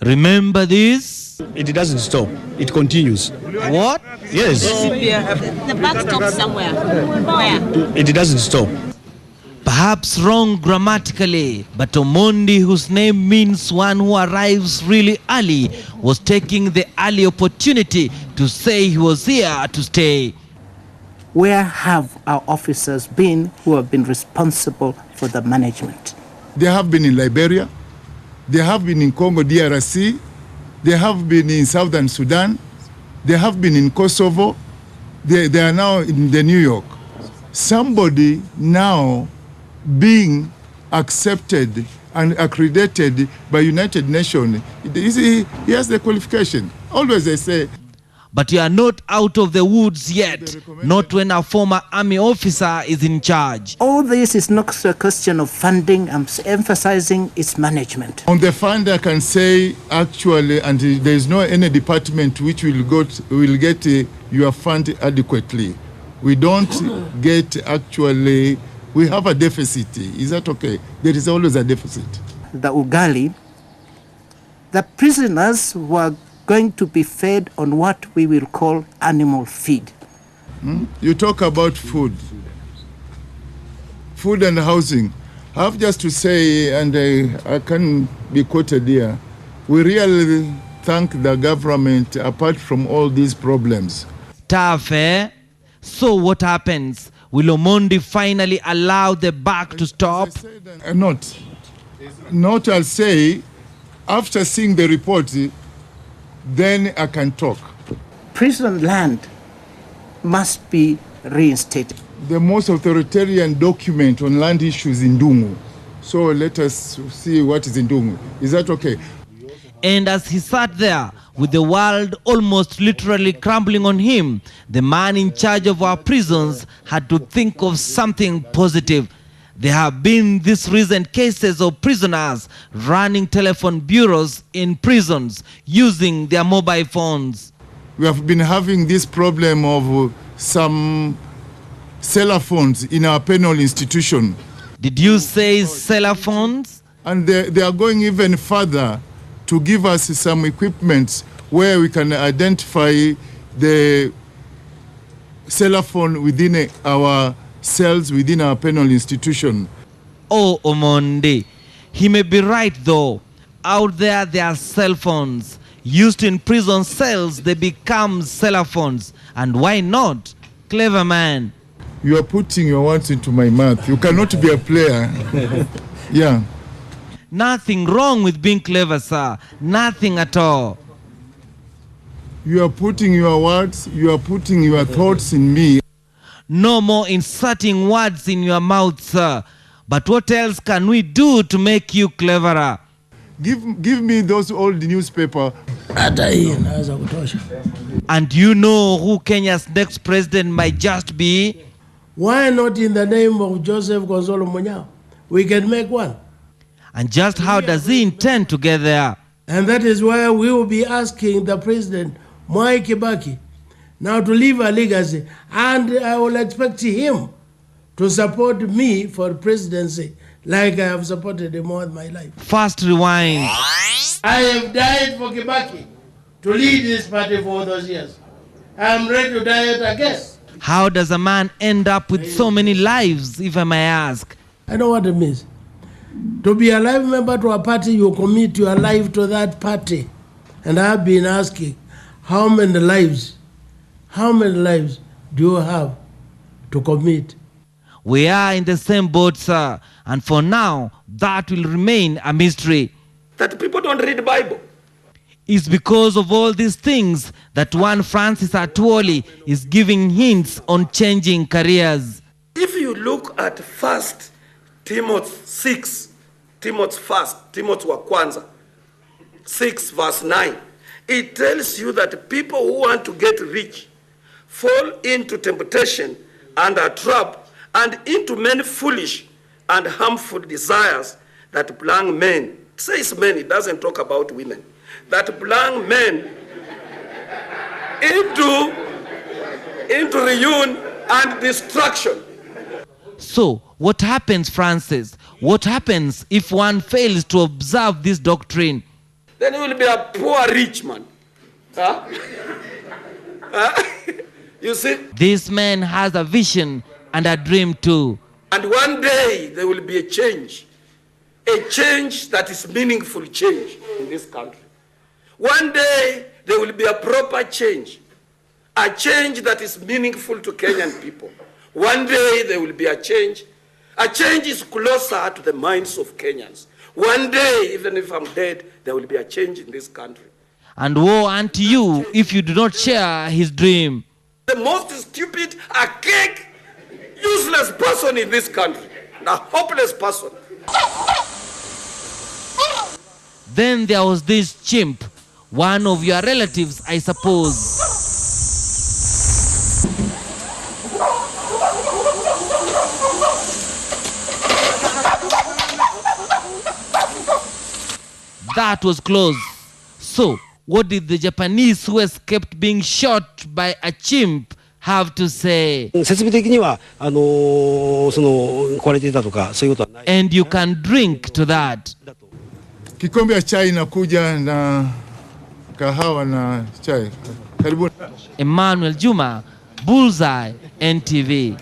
Remember this? It doesn't stop. It continues. What? Yes. The buck stops somewhere. Where? It doesn't stop. Perhaps wrong grammatically, but Omondi, whose name means one who arrives really early, was taking the early opportunity to say he was here to stay. Where have our officers been who have been responsible for the management? They have been in Liberia, they have been in Congo DRC, they have been in Southern Sudan, they have been in Kosovo, they are now in the New York. Somebody now being accepted and accredited by United Nations, he has the qualification. Always they say. But you are not out of the woods yet, not when a former army officer is in charge. All this is not a question of funding. I'm emphasizing its management. On the fund, I can say actually, and there is no any department which will get your fund adequately. We don't get actually. We have a deficit. Is that okay? There is always a deficit. The ugali, the prisoners were going to be fed on what we will call animal feed. You talk about food and housing. I have just to say, and I can be quoted here, we really thank the government apart from all these problems. Tough, eh? So what happens? Will Omondi finally allow the back to stop? Not, I'll say, after seeing the report, then I can talk. Prison land must be reinstated. The most authoritarian document on land issues in Dungu. So let us see what is in Dungu. Is that okay? And as he sat there, with the world almost literally crumbling on him, the man in charge of our prisons had to think of something positive. There have been these recent cases of prisoners running telephone bureaus in prisons using their mobile phones. We have been having this problem of some cellular phones in our penal institution. Did you say cellular phones? And they are going even further to give us some equipment where we can identify the cellular phone within our cells, within our penal institution. Oh, Omondi, he may be right though. Out there are cell phones. Used in prison cells, they become cellular phones. And why not? Clever man. You are putting your words into my mouth. You cannot be a player. Yeah. Nothing wrong with being clever, sir. Nothing at all. You are putting your words, you are putting your thoughts in me. No more inserting words in your mouth, sir. But what else can we do to make you cleverer? Give me those old newspaper. And you know who Kenya's next president might just be? Why not in the name of Joseph Gonzalo Munyao? We can make one. And just how does he intend to get there? And that is why we will be asking the president, Mwai Kibaki, now to leave a legacy. And I will expect him to support me for presidency like I have supported him all my life. Fast rewind. I have died for Kibaki to lead this party for all those years. I am ready to die yet again. How does a man end up with so many lives, if I may ask? I know what it means. To be a life member to a party, you commit your life to that party. And I have been asking, how many lives do you have to commit? We are in the same boat, sir. And for now, that will remain a mystery. That people don't read the Bible. It's because of all these things that one Francis Atwoli is giving hints on changing careers. If you look at 1 Timothy 6, Timothy wa kwanza, 6 verse 9, it tells you that people who want to get rich fall into temptation and a trap and into many foolish and harmful desires that plunge men. It says men, it doesn't talk about women. That plunge men into ruin and destruction. So, what happens, Francis? What happens if one fails to observe this doctrine? then you will be a poor rich man. Huh? You see? This man has a vision and a dream too. And one day there will be a change that is meaningful change in this country. One day there will be a proper change, a change that is meaningful to Kenyan people. One day there will be a change is closer to the minds of Kenyans. One day, even if I'm dead, there will be a change in this country. And woe unto you if you do not share his dream. The most stupid, archaic, useless person in this country, a hopeless person. Then there was this chimp, one of your relatives, I suppose. That was close. So, what did the Japanese who escaped being shot by a chimp have to say? And you can drink to that. Kikombe ya chai inakuja na kahawa na chai. Karibuni. Emmanuel Juma, Bullseye, NTV.